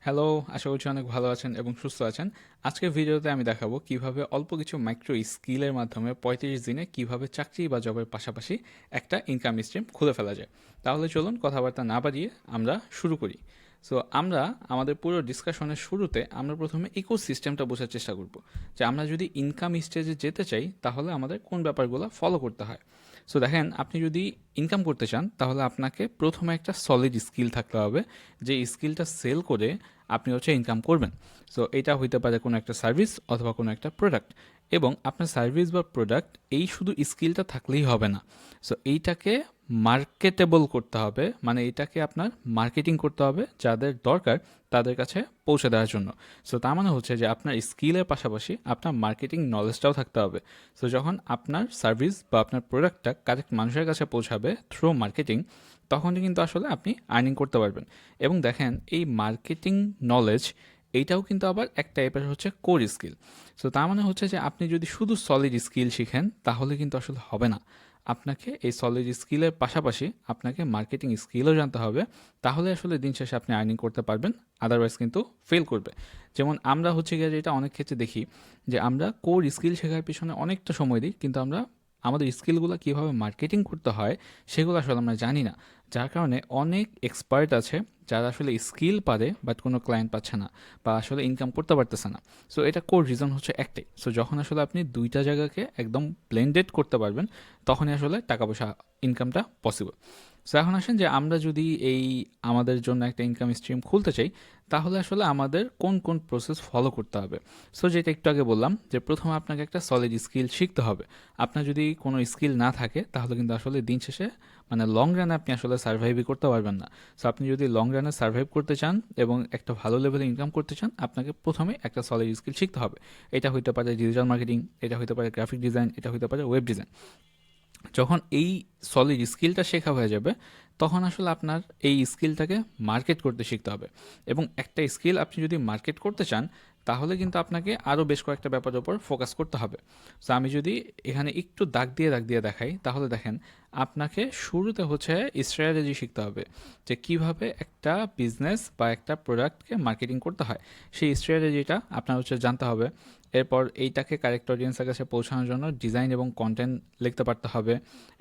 Hello, আশা করছি অনেক ভালো আছেন এবং সুস্থ আছেন। আজকের ভিডিওতে আমি দেখাবো কিভাবে অল্প কিছু মাইক্রো স্কিলের মাধ্যমে ৩৫ দিনে কিভাবে চাকরি বা জবের পাশাপাশি একটা ইনকাম স্ট্রিম খুলে ফেলা যায়। তাহলে চলুন কথাবার্তা না বাড়িয়ে আমরা শুরু করি। সো আমরা আমাদের পুরো ডিসকাশনের শুরুতে আমরা প্রথমে ইকোসিস্টেমটা বোঝার চেষ্টা করব, যে আমরা যদি ইনকাম স্টেজে যেতে চাই তাহলে আমাদের কোন ব্যাপারগুলো ফলো করতে হয়। সো দেখেন, আপনি যদি ইনকাম করতে চান তাহলে আপনাকে প্রথমে একটা সলিড স্কিল থাকতে হবে, যে স্কিলটা সেল করে আপনি ইনকাম করবেন। সো এটা হইতে পারে কোনো একটা সার্ভিস অথবা কোনো একটা প্রোডাক্ট, এবং আপনার সার্ভিস বা প্রোডাক্ট এই শুধু স্কিলটা থাকলেই হবে না। সো এইটাকে মার্কেটেবল করতে হবে, মানে এটাকে আপনার মার্কেটিং করতে হবে যাদের দরকার তাদের কাছে পৌঁছে দেওয়ার জন্য। সো তার মানে হচ্ছে যে আপনার স্কিলের পাশাপাশি আপনার মার্কেটিং নলেজটাও থাকতে হবে। সো যখন আপনার সার্ভিস বা আপনার প্রোডাক্টটা কারেক্ট মানুষের কাছে পৌঁছাবে থ্রু মার্কেটিং, তখনই কিন্তু আসলে আপনি আর্নিং করতে পারবেন। এবং দেখেন, এই মার্কেটিং নলেজ এইটাও কিন্তু আবার এক টাইপের কোর স্কিল। সো তার মানে হচ্ছে যে আপনি যদি শুধু সলিড স্কিল শিখেন তাহলে কিন্তু আসলে হবে না। আপনাকে এই সলিড স্কিলের পাশাপাশি আপনাকে মার্কেটিং স্কিলও জানতে হবে, তাহলে আসলে দিন শেষে আপনি আর্নিং করতে পারবেন। আদারওয়াইজ কিন্তু ফেল করবে। যেমন আমরা গিয়ে যেটা অনেক ক্ষেত্রে দেখি, যে আমরা কোর স্কিল শেখার পিছনে অনেকটা সময় দিই, কিন্তু আমরা আমাদের স্কিলগুলো কীভাবে মার্কেটিং করতে হয় সেগুলো আসলে আমরা জানি না। যার কারণে অনেক এক্সপার্ট আছে যারা আসলে স্কিল পারে বাট কোনো ক্লায়েন্ট পাচ্ছে না বা আসলে ইনকাম করতে পারতেছে না। সো এটা কোর রিজন একটাই। সো যখন আসলে আপনি দুইটা জায়গাকে একদম ব্লেন্ডেড করতে পারবেন, তখনই আসলে টাকা পয়সা ইনকামটা পসিবল। সো এখন আসেন যে আমরা যদি এই আমাদের জন্য একটা ইনকাম স্ট্রিম খুলতে চাই, তাহলে আসলে আমাদের কোন কোন প্রসেস ফলো করতে হবে। সো যেটা একটু আগে বললাম, যে প্রথমে আপনাকে একটা সলিড স্কিল শিখতে হবে। আপনার যদি কোনো স্কিল না থাকে তাহলে কিন্তু আসলে দিন শেষে মানে লং রানে আপনি আসলে সার্ভাইভই করতে পারবেন না। সো আপনি যদি লং রানে সার্ভাইভ করতে চান এবং একটা ভালো লেভেলে ইনকাম করতে চান, আপনাকে প্রথমে একটা সলিড স্কিল শিখতে হবে। এটা হইতে পারে ডিজিটাল মার্কেটিং, এটা হইতে পারে গ্রাফিক ডিজাইন, এটা হইতে পারে ওয়েব ডিজাইন। যখন এই সলিড স্কিলটা শেখা হয়ে যাবে, তখন আসলে আপনার এই স্কিলটাকে মার্কেট করতে শিখতে হবে। এবং একটা স্কিল আপনি যদি মার্কেট করতে চান, তাহলে কিন্তু আপনাকে আরও বেশ কয়েকটা ব্যাপারের উপর ফোকাস করতে হবে। সো আমি যদি এখানে একটু দাগ দিয়ে দেখাই, তাহলে দেখেন, আপনাকে শুরুতে স্ট্র্যাটেজি শিখতে হবে, যে কিভাবে একটা বিজনেস বা একটা প্রোডাক্টকে মার্কেটিং করতে হয়। সেই স্ট্র্যাটেজিটা আপনার জানতে হবে। এরপর এইটাকে কারেক্ট অডিয়েন্সের কাছে পৌঁছানোর জন্য ডিজাইন এবং কন্টেন্ট লিখতে পারতে হবে।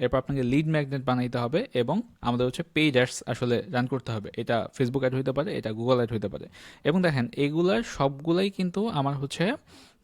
এরপর আপনাকে লিড ম্যাগনেট বানাইতে হবে, এবং আমাদের পেইড অ্যাডস আসলে রান করতে হবে। এটা ফেসবুক অ্যাড হইতে পারে, এটা গুগল অ্যাড হইতে পারে। এবং দেখেন, এগুলার সবগুলাই কিন্তু আমার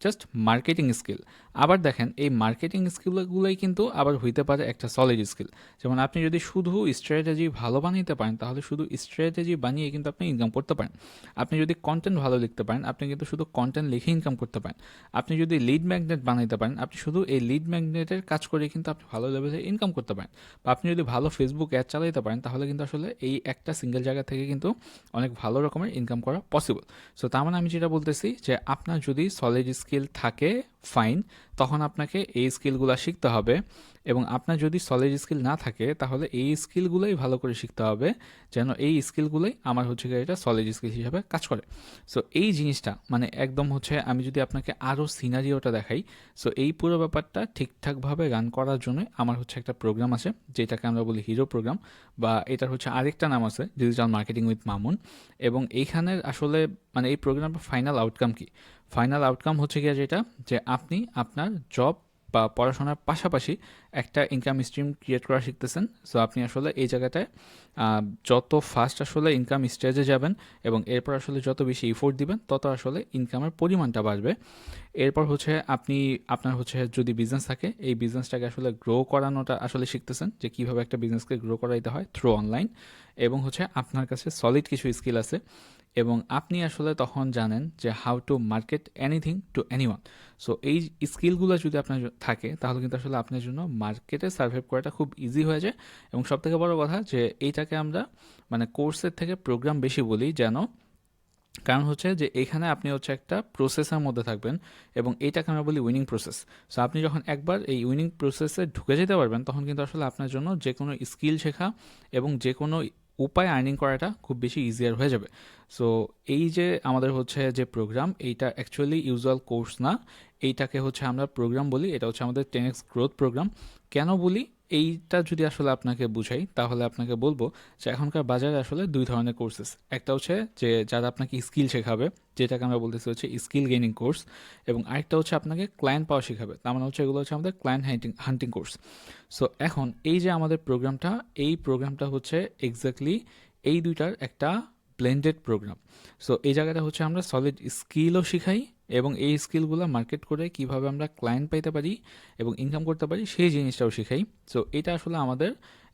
জাস্ট মার্কেটিং স্কিল। আবার দেখেন, এই মার্কেটিং স্কিলগুলোই কিন্তু আবার হইতে পারে একটা সলিড স্কিল। যেমন আপনি যদি শুধু স্ট্র্যাটেজি ভালো বানাইতে পারেন, তাহলে শুধু স্ট্র্যাটেজি বানিয়ে কিন্তু আপনি ইনকাম করতে পারেন। আপনি যদি কন্টেন্ট ভালো লিখতে পারেন, আপনি কিন্তু শুধু কন্টেন্ট লিখে ইনকাম করতে পারেন। আপনি যদি লিড ম্যাগনেট বানাইতে পারেন, আপনি শুধু এই লিড ম্যাগনেটের কাজ করে কিন্তু আপনি ভালো লেভেলে ইনকাম করতে পারেন। বা আপনি যদি ভালো ফেসবুক অ্যাড চালাইতে পারেন, তাহলে কিন্তু আসলে এই একটা সিঙ্গেল জায়গা থেকে কিন্তু অনেক ভালো রকমের ইনকাম করা পসিবল। সো তার মানে আমি যেটা বলতেছি, যে আপনার যদি সলিড স্কিল থাকে, ফাইন, তখন আপনাকে এই স্কিলগুলো শিখতে হবে। এবং আপনার যদি সলিড স্কিল না থাকে, তাহলে এই স্কিলগুলোই ভালো করে শিখতে হবে, যেন এই স্কিলগুলোই আমার এটা সলিড স্কিল হিসাবে কাজ করে। সো এই জিনিসটা মানে একদম আমি যদি আপনাকে আরও সিনারিওটা দেখাই। সো এই পুরো ব্যাপারটা ঠিকঠাকভাবে রান করার জন্য আমার একটা প্রোগ্রাম আছে, যেটাকে আমরা বলি হিরো প্রোগ্রাম, বা এটার আরেকটা নাম আছে ডিজিটাল মার্কেটিং উইথ মামুন। এবং এইখানের আসলে মানে এই প্রোগ্রামের ফাইনাল আউটকাম কি? ফাইনাল আউটকাম গিয়ে যেটা, যে আপনি আপনার জব বা পড়াশোনার পাশাপাশি একটা ইনকাম স্ট্রিম ক্রিয়েট করা শিখতেছেন। সো আপনি আসলে এই জায়গাটায় যত ফাস্ট আসলে ইনকাম স্টেজে যাবেন, এবং এরপর আসলে যত বেশি ইফোর্ট দিবেন, তত আসলে ইনকামের পরিমাণটা বাড়বে। এরপর আপনি আপনার যদি বিজনেস থাকে, এই বিজনেসটাকে আসলে গ্রো করানোটা আসলে শিখতেছেন, যে কীভাবে একটা বিজনেসকে গ্রো করাইতে হয় থ্রু অনলাইন। এবং আপনার কাছে সলিড কিছু স্কিল আছে, এবং আপনি আসলে তখন জানেন যে how to market anything to anyone. So এই স্কিলগুলো যদি আপনার থাকে, তাহলে কিন্তু আসলে আপনার জন্য মার্কেটে সার্ভাইভ করাটা খুব ইজি হয়ে যায়। এবং সবথেকে বড় কথা, যে এইটাকে আমরা মানে কোর্সের থেকে প্রোগ্রাম বেশি বলি, যেন কারণ যে এখানে আপনি একটা প্রসেসের মধ্যে থাকবেন, এবং এইটাকে আমরা বলি উইনিং প্রসেস। সো আপনি যখন একবার এই উইনিং প্রসেসে ঢুকে যেতে পারবেন, তখন কিন্তু আসলে আপনার জন্য যে কোনো স্কিল শেখা এবং যে কোনো উপায় আর্নিং করাটা খুব বেশি ইজিয়ার হয়ে যাবে। সো এই যে আমাদের হচ্ছে যে প্রোগ্রাম, এইটা অ্যাকচুয়ালি ইউজুয়াল কোর্স না, এইটাকে হচ্ছে আমরা প্রোগ্রাম বলি। এটা হচ্ছে আমাদের 10x গ্রোথ প্রোগ্রাম। কেন বলি, এইটা যদি আসলে আপনাকে বুঝাই তাহলে আপনাকে বলবো যে এখনকার বাজারে আসলে দুই ধরনের কোর্সেস। একটা হচ্ছে যে যারা আপনাকে স্কিল শেখাবে, যেটাকে আমরা বলতেছি হচ্ছে স্কিল গেইনিং কোর্স, এবং আরেকটা হচ্ছে আপনাকে ক্লায়েন্ট পাওয়া শেখাবে, তার মানে হচ্ছে এগুলো হচ্ছে আমাদের ক্লায়েন্ট হান্টিং কোর্স। সো এখন এই যে আমাদের প্রোগ্রামটা, এই প্রোগ্রামটা হচ্ছে এক্স্যাক্টলি এই দুইটার একটা ব্লেন্ডেড প্রোগ্রাম। সো এই জায়গাটা হচ্ছে আমরা সলিড স্কিলও শিখাই, এবং এই স্কিলগুলো মার্কেট করে কিভাবে আমরা ক্লায়েন্ট পাইতে পারি এবং ইনকাম করতে পারি সেই জিনিসটাও শিখাই। সো এটা আসলে আমাদের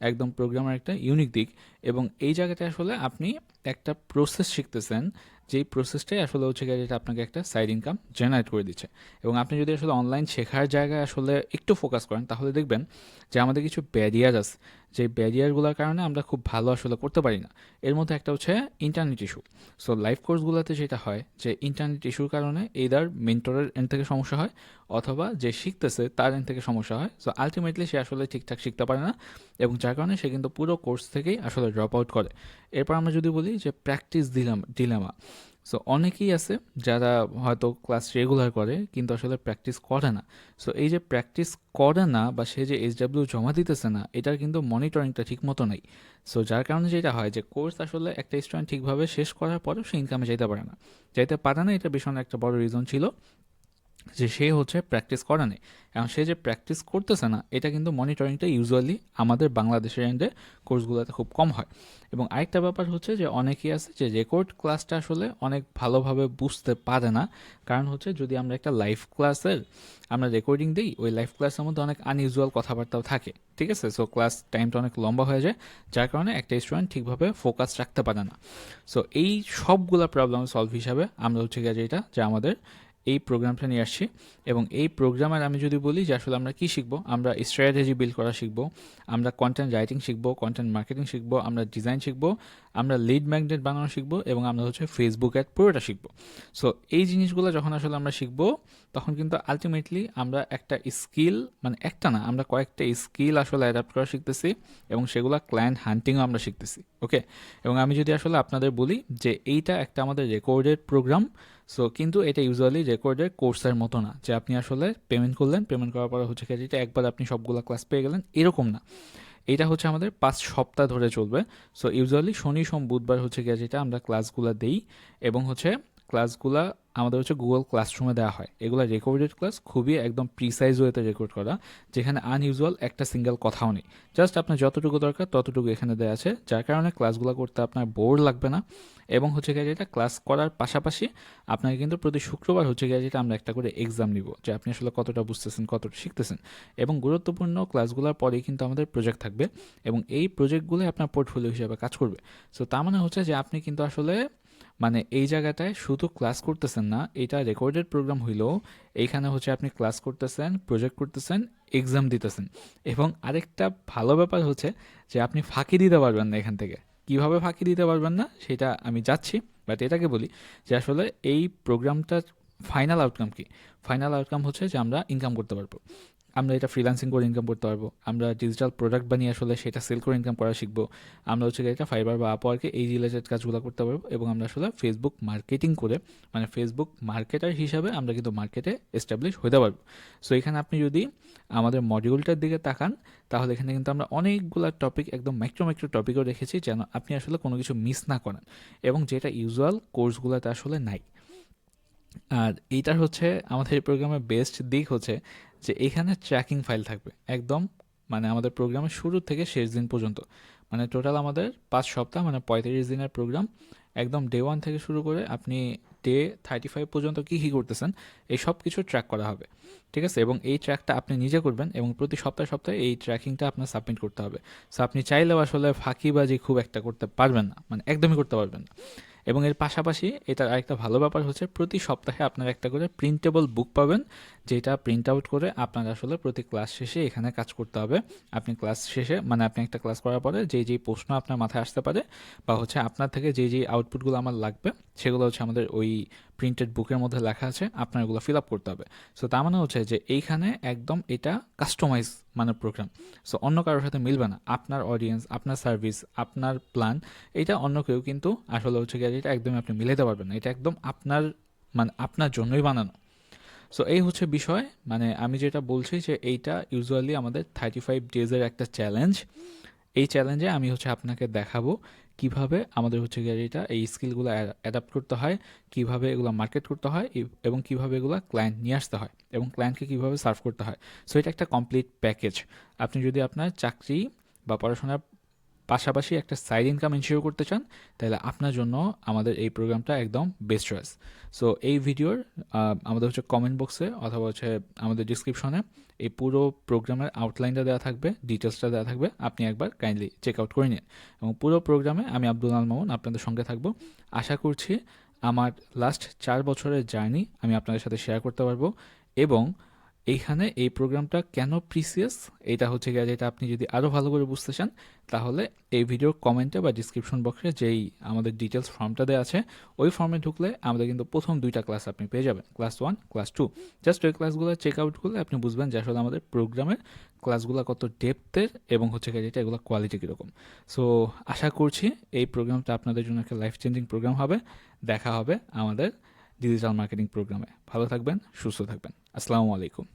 একদম প্রোগ্রামের একটা ইউনিক দিক। এবং এই জায়গাতে আসলে আপনি একটা প্রসেস শিখতেছেন, যেই প্রসেসটাই আসলে হচ্ছে গিয়ে যেটা আপনাকে একটা সাইড ইনকাম জেনারেট করে দিচ্ছে। এবং আপনি যদি আসলে অনলাইন শেখার জায়গায় আসলে একটু ফোকাস করেন তাহলে দেখবেন যে আমাদের কিছু ব্যারিয়ার আছে, যে ব্যারিয়ারগুলোর কারণে আমরা খুব ভালো আসলে করতে পারি না। এর মধ্যে একটা হচ্ছে ইন্টারনেট ইস্যু। সো লাইভ কোর্সগুলোতে যেটা হয় যে ইন্টারনেট ইস্যুর কারণে এইদার মেন্টরের এন্ড থেকে সমস্যা হয়, অথবা যে শিখতেছে তার এন্ড থেকে সমস্যা হয়। সো আলটিমেটলি সে আসলে ঠিকঠাক শিখতে পারে না, এবং যার কারণে সে কিন্তু পুরো কোর্স থেকেই আসলে ড্রপ আউট করে। এরপর আমরা যদি বলি যে প্র্যাকটিস ডিলেমা। সো অনেকেই আছে যারা হয়তো ক্লাস রেগুলার করে কিন্তু আসলে প্র্যাকটিস করে না। সো এই যে প্র্যাকটিস করে না বা সে যে এইচডাব্লিউ জমা দিতেছে না, এটার কিন্তু মনিটরিংটা ঠিক মতো নেই। সো যার কারণে যেটা হয় যে কোর্স আসলে একটা স্টুডেন্ট ঠিকভাবে শেষ করার পরেও সে ইনকামে যাইতে পারে না, এটা ভীষণ একটা বড় রিজন ছিল যে সে হচ্ছে প্র্যাকটিস করে নেই। এখন সে যে প্র্যাকটিস করতেছে না, এটা কিন্তু মনিটরিংটা ইউজুয়ালি আমাদের বাংলাদেশের এন্ডে কোর্সগুলোতে খুব কম হয়। এবং আরেকটা ব্যাপার হচ্ছে যে অনেকেই আছে যে রেকর্ড ক্লাসটা আসলে অনেক ভালোভাবে বুঝতে পারে না। কারণ হচ্ছে যদি আমরা একটা লাইভ ক্লাসের আমরা রেকর্ডিং দিই, ওই লাইভ ক্লাসের মধ্যে অনেক আনইউজুয়াল কথাবার্তাও থাকে, ঠিক আছে? সো ক্লাস টাইমটা অনেক লম্বা হয়ে যায়, যার কারণে একটা স্টুডেন্ট ঠিকভাবে ফোকাস রাখতে পারে না। সো এই সবগুলা প্রবলেম সলভ হিসাবে আমরা হচ্ছে গিয়ে যেটা যে আমাদের এই প্রোগ্রামটা নিয়ে আসছি। এবং এই প্রোগ্রামের আমি যদি বলি যে আসলে আমরা কী শিখবো, আমরা স্ট্র্যাটেজি বিল্ড করা শিখবো, আমরা কন্টেন্ট রাইটিং শিখবো, কন্টেন্ট মার্কেটিং শিখবো, আমরা ডিজাইন শিখবো, আমরা লিড ম্যাগনেট বানানো শিখবো, এবং আমরা হচ্ছে ফেসবুক অ্যাড পুরোটা শিখবো। সো এই জিনিসগুলো যখন আসলে আমরা শিখবো, তখন কিন্তু আলটিমেটলি আমরা একটা স্কিল, মানে একটা না, আমরা কয়েকটা স্কিল আসলে অ্যাডাপ্ট করা শিখতেছি, এবং সেগুলো ক্লায়েন্ট হান্টিংও আমরা শিখতেছি। ওকে, এবং আমি যদি আসলে আপনাদের বলি যে এইটা একটা আমাদের রেকর্ডেড প্রোগ্রাম। সো কিন্তু এটা ইউজুয়ালি রেকর্ডের কোর্সের মতো না যে আপনি আসলে পেমেন্ট করলেন, পেমেন্ট করার পরে হচ্ছে কি এটা একবার আপনি সবগুলো ক্লাস পেয়ে গেলেন, এরকম না। এটা হচ্ছে আমাদের 5 সপ্তাহ ধরে চলবে। সো ইউজুয়ালি শনি সোম বুধবার হচ্ছে গিয়ে যেটা আমরা ক্লাসগুলো দেই, এবং হচ্ছে ক্লাসগুলা আমাদের হচ্ছে গুগল ক্লাসরুমে দেওয়া হয়। এগুলো রেকর্ডেড ক্লাস, খুবই একদম প্রিসাইজ ওয়েতে রেকর্ড করা, যেখানে আনইউজুয়াল একটা সিঙ্গেল কথাও নেই। জাস্ট আপনার যতটুকু দরকার ততটুকু এখানে দেওয়া আছে, যার কারণে ক্লাসগুলো করতে আপনার বোর লাগবে না। এবং হচ্ছে গিয়ে যেটা ক্লাস করার পাশাপাশি আপনাকে কিন্তু প্রতি শুক্রবার হচ্ছে গিয়ে যেটা আমরা একটা করে এক্সাম নিব, যে আপনি আসলে কতটা বুঝতেছেন, কতটা শিখতেছেন। এবং গুরুত্বপূর্ণ ক্লাসগুলোর পরেই কিন্তু আমাদের প্রজেক্ট থাকবে, এবং এই প্রজেক্টগুলোই আপনার পোর্টফোলিও হিসেবে কাজ করবে। সো তার মানে হচ্ছে যে আপনি কিন্তু আসলে মানে এই জায়গাটায় শুধু ক্লাস করতেছেন না, এটা রেকর্ডেড প্রোগ্রাম হইলেও এইখানে হচ্ছে আপনি ক্লাস করতেছেন, প্রজেক্ট করতেছেন, এক্সাম দিতেছেন। এবং আরেকটা ভালো ব্যাপার হচ্ছে যে আপনি ফাঁকি দিতে পারবেন না এখান থেকে। কিভাবে ফাঁকি দিতে পারবেন না সেটা আমি যাচ্ছি, বাট এটাকে বলি যে আসলে এই প্রোগ্রামটার ফাইনাল আউটকাম কি। ফাইনাল আউটকাম হচ্ছে যে আমরা ইনকাম করতে পারবো, আমরা এটা ফ্রিল্যান্সিং করে ইনকাম করতে পারবো, আমরা ডিজিটাল প্রোডাক্ট বানিয়ে আসলে সেটা সেল করে ইনকাম করা শিখবো, আমরা হচ্ছে এটা ফাইবার বা আপওয়ার্কে এই রিলেটেড কাজগুলো করতে পারবো, এবং আমরা আসলে ফেসবুক মার্কেটিং করে, মানে ফেসবুক মার্কেটার হিসাবে আমরা কিন্তু মার্কেটে এস্টাবলিশ হতে পারবো। সো এখানে আপনি যদি আমাদের মডিউলটার দিকে তাকান, তাহলে এখানে কিন্তু আমরা অনেকগুলো টপিক, একদম মাইক্রো মাইক্রো টপিকও রেখেছি, যেন আপনি আসলে কোনো কিছু মিস না করেন, এবং যেটা ইউজুয়াল কোর্সগুলোতে আসলে নাই। আর এইটার হচ্ছে আমাদের এই প্রোগ্রামের বেস্ট দিক হচ্ছে যে এখানে ট্র্যাকিং ফাইল থাকবে একদম, মানে আমাদের প্রোগ্রামের শুরু থেকে শেষ দিন পর্যন্ত, মানে টোটাল আমাদের 5 সপ্তাহ, মানে 35 দিনের প্রোগ্রাম। একদম ডে 1 থেকে শুরু করে আপনি ডে 35 পর্যন্ত কী কী করতেছেন এই সব কিছু ট্র্যাক করা হবে, ঠিক আছে? এবং এই ট্র্যাকটা আপনি নিজে করবেন, এবং প্রতি সপ্তাহে সপ্তাহে এই ট্র্যাকিংটা আপনার সাবমিট করতে হবে। সো আপনি চাইলেও আসলে ফাঁকিবাজি খুব একটা করতে পারবেন না, মানে একদমই করতে পারবেন না। এবং এর পাশাপাশি এটার আরেকটা ভালো ব্যাপার হচ্ছে প্রতি সপ্তাহে আপনার একটা করে প্রিন্টেবল বুক পাবেন, যেটা প্রিন্ট আউট করে আপনার আসলে প্রতি ক্লাস শেষে এখানে কাজ করতে হবে। আপনি ক্লাস শেষে, মানে আপনি একটা ক্লাস করার পরে যেই প্রশ্ন আপনার মাথায় আসতে পারে, বা হচ্ছে আপনার থেকে যেই আউটপুটগুলো আমার লাগবে, সেগুলো হচ্ছে আমাদের ওই প্রিন্টেড বুকের মধ্যে লেখা আছে, আপনার এগুলো ফিল আপ করতে হবে। সো তার মানে হচ্ছে যে এইখানে একদম এটা কাস্টমাইজ মানে প্রোগ্রাম। সো অন্য কারোর সাথে মিলবে না, আপনার অডিয়েন্স, আপনার সার্ভিস, আপনার প্ল্যান, এটা অন্য কেউ কিন্তু আসলে হচ্ছে গিয়ে এটা একদমই আপনি মিলাতে পারবেন না, এটা একদম আপনার মানে আপনার জন্যই বানানো। সো এই হচ্ছে বিষয়, মানে আমি যেটা বলছি যে এইটা ইউজুয়ালি আমাদের 35 ডেজের একটা চ্যালেঞ্জ। এই চ্যালেঞ্জে আমি হচ্ছে আপনাকে দেখাবো কিভাবে আমাদের হচ্ছে গিয়ে এটা এই স্কিলগুলো অ্যাডাপ্ট করতে হয়, কিভাবে এগুলো মার্কেট করতে হয়, এবং কিভাবে এগুলো ক্লায়েন্ট নিয়ে আসতে হয়, এবং ক্লায়েন্টকে কিভাবে সার্ভ করতে হয়। সো এটা একটা কমপ্লিট প্যাকেজ। আপনি যদি আপনার চাকরি বা পড়াশোনার পাশাপাশি একটা সাইড ইনকাম ইনশিওর করতে চান, তাহলে আপনার জন্য আমাদের এই প্রোগ্রামটা একদম বেস্ট চয়েস। সো এই ভিডিওর আমাদের হচ্ছে কমেন্ট বক্সে অথবা হচ্ছে আমাদের ডিসক্রিপশনে এই পুরো প্রোগ্রামের আউটলাইনটা দেওয়া থাকবে, ডিটেলসটা দেওয়া থাকবে, আপনি একবার কাইন্ডলি চেক আউট করে নিন। এবং পুরো প্রোগ্রামে আমি আব্দুল আল মামুন আপনাদের সঙ্গে থাকবো। আশা করছি আমার লাস্ট 4 বছরের জার্নি আমি আপনাদের সাথে শেয়ার করতে পারবো। এবং এইখানে এই প্রোগ্রামটা কেন প্রিসিয়াস, এটা হচ্ছে গিয়ে যেটা আপনি যদি আরও ভালো করে বুঝতে চান, তাহলে এই ভিডিওর কমেন্টে বা ডিসক্রিপশন বক্সে যেই আমাদের ডিটেলস ফর্মটা দেওয়া আছে, ওই ফর্মে ঢুকলে আমাদের কিন্তু প্রথম 2টা ক্লাস আপনি পেয়ে যাবেন, ক্লাস 1, ক্লাস 2। জাস্ট ওই ক্লাসগুলো চেক আউট করলে আপনি বুঝবেন যে আসলে আমাদের প্রোগ্রামের ক্লাসগুলো কত ডেপথের এবং হচ্ছে গিয়ে যেটা এগুলো কোয়ালিটি কীরকম। সো আশা করছি এই প্রোগ্রামটা আপনাদের জন্য একটা লাইফ চেঞ্জিং প্রোগ্রাম হবে। দেখা হবে আমাদের ডিজিটাল মার্কেটিং প্রোগ্রামে। ভালো থাকবেন, সুস্থ থাকবেন। আসসালামু আলাইকুম।